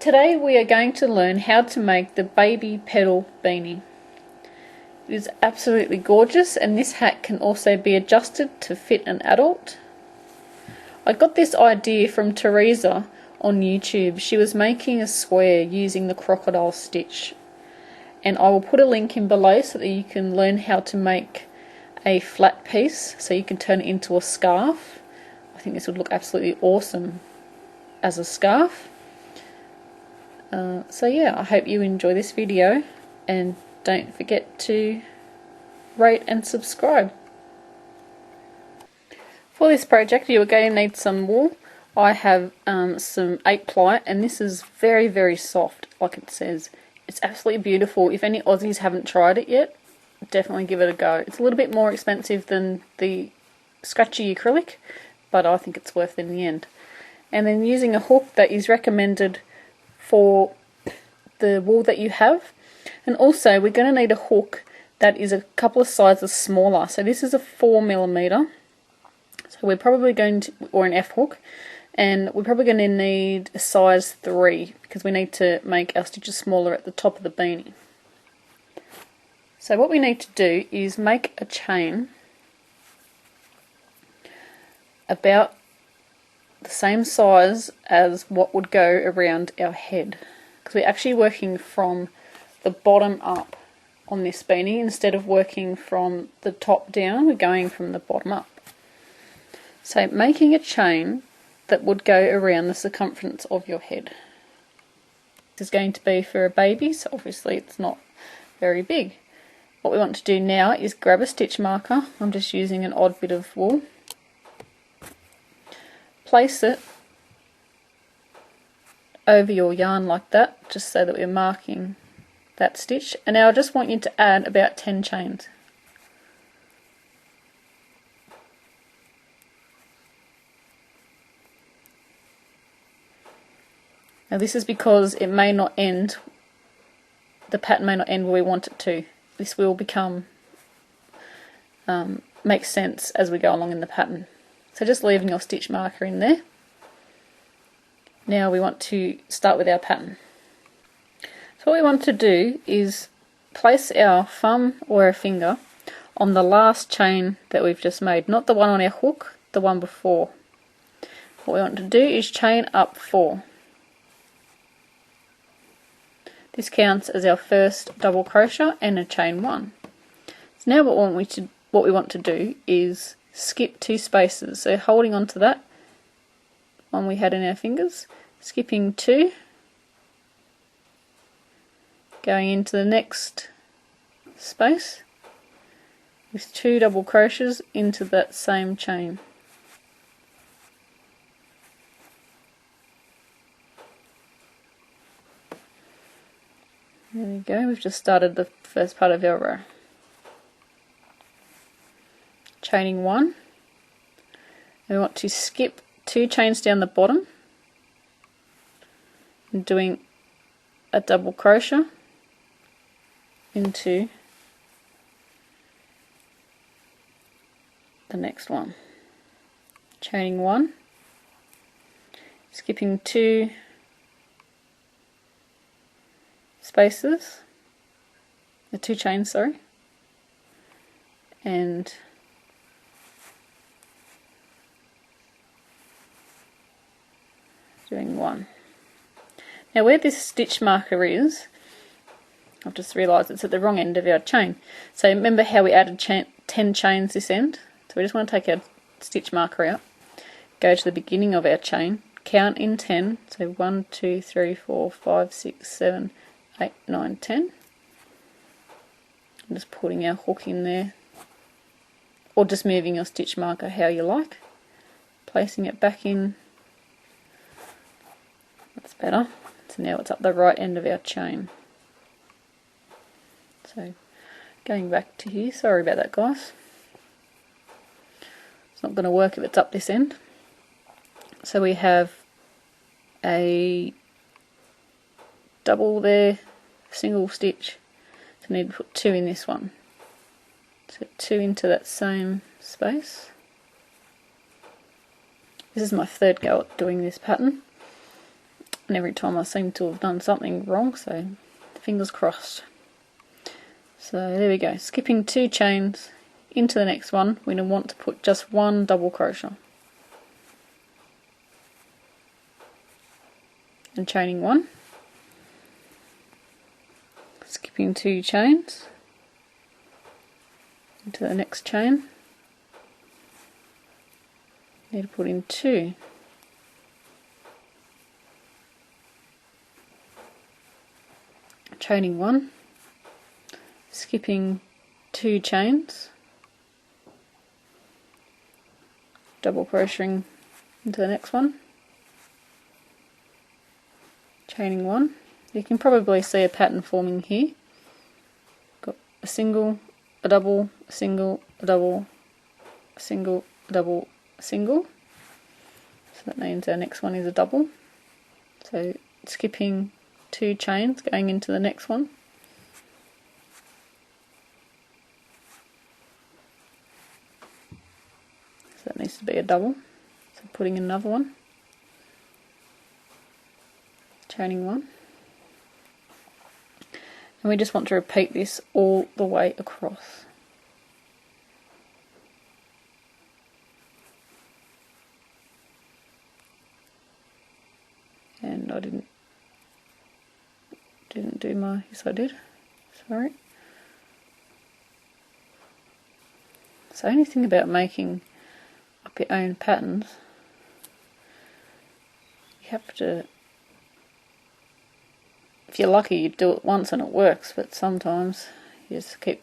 Today we are going to learn how to make the baby petal beanie. It is absolutely gorgeous, and this hat can also be adjusted to fit an adult. I got this idea from Teresa on YouTube. She was making a square using the crocodile stitch, and I will put a link in below so that you can learn how to make a flat piece so you can turn it into a scarf. I think this would look absolutely awesome as a scarf. So yeah, I hope you enjoy this video, and don't forget to rate and subscribe. For this project you are going to need some wool. I have some 8-ply, and this is very soft, like it says. It's absolutely beautiful. If any Aussies haven't tried it yet, definitely give it a go. It's a little bit more expensive than the scratchy acrylic, but I think it's worth it in the end. And then using a hook that is recommended for the wool that you have. And also we're going to need a hook that is a couple of sizes smaller. So this is a 4mm, so we're probably going to, or an F hook, and we're probably going to need a size 3 because we need to make our stitches smaller at the top of the beanie. So what we need to do is make a chain about the same size as what would go around our head, because we're actually working from the bottom up on this beanie instead of working from the top down. We're going from the bottom up. So making a chain that would go around the circumference of your head. This is going to be for a baby, so obviously it's not very big. What we want to do now is grab a stitch marker. I'm just using an odd bit of wool. Place it over your yarn like that, just so that we're marking that stitch. And now I just want you to add about 10 chains. Now this is because it may not end, the pattern may not end where we want it to. This will become, make sense as we go along in the pattern. So just leaving your stitch marker in there. Now we want to start with our pattern. So what we want to do is place our thumb or our finger on the last chain that we've just made, not the one on our hook, the one before. What we want to do is chain up 4. This counts as our first double crochet and a chain 1. So now what we want to do is skip 2 spaces. So holding on to that one we had in our fingers, skipping 2, going into the next space with 2 double crochets into that same chain. There we go, we've just started the first part of our row. Chaining 1, and we want to skip 2 chains down the bottom and doing a double crochet into the next one. Chaining 1, skipping 2 spaces, the 2 chains, sorry, and doing 1. Now where this stitch marker is, I've just realised it's at the wrong end of our chain. So remember how we added 10 chains this end? So we just want to take our stitch marker out, go to the beginning of our chain, count in 10, so 1, 2, 3, 4, 5, 6, 7, 8, 9, 10. I'm just putting our hook in there, or just moving your stitch marker how you like, placing it back in. That's better. So now it's up the right end of our chain. So going back to here, sorry about that guys. It's not going to work if it's up this end. So we have a double there, single stitch. So I need to put 2 in this one. So 2 into that same space. This is my third go at doing this pattern. and every time I seem to have done something wrong, so fingers crossed. So there we go, skipping 2 chains into the next one. We're going to want to put just 1 double crochet and chaining 1, skipping 2 chains into the next chain. Need to put in 2, chaining 1, skipping 2 chains, double crocheting into the next one, chaining 1. You can probably see a pattern forming here. Got a single, a double, a single, a double, a single, a double, a single. So that means our next one is a double. So skipping 2 chains going into the next one. So that needs to be a double. So putting in another one. Chaining 1. And we just want to repeat this all the way across. And I didn't do my, yes I did, sorry. So anything about making up your own patterns, you have to, if you're lucky you do it once and it works, but sometimes you just keep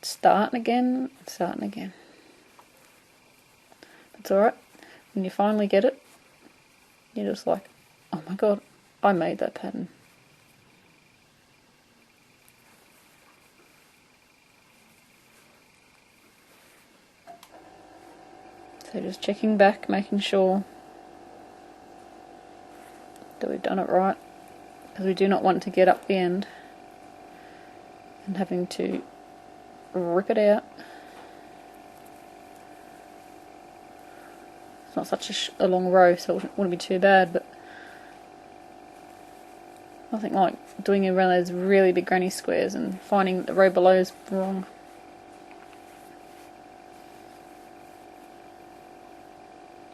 starting again. It's alright, when you finally get it, you're just like, oh my god, I made that pattern. So just checking back, making sure that we've done it right, because we do not want to get up the end and having to rip it out. It's not such a long row, so it wouldn't be too bad, but nothing like doing around those really big granny squares and finding that the row below is wrong.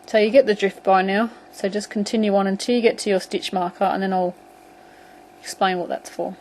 So you get the drift by now, so just continue on until you get to your stitch marker, and then I'll explain what that's for.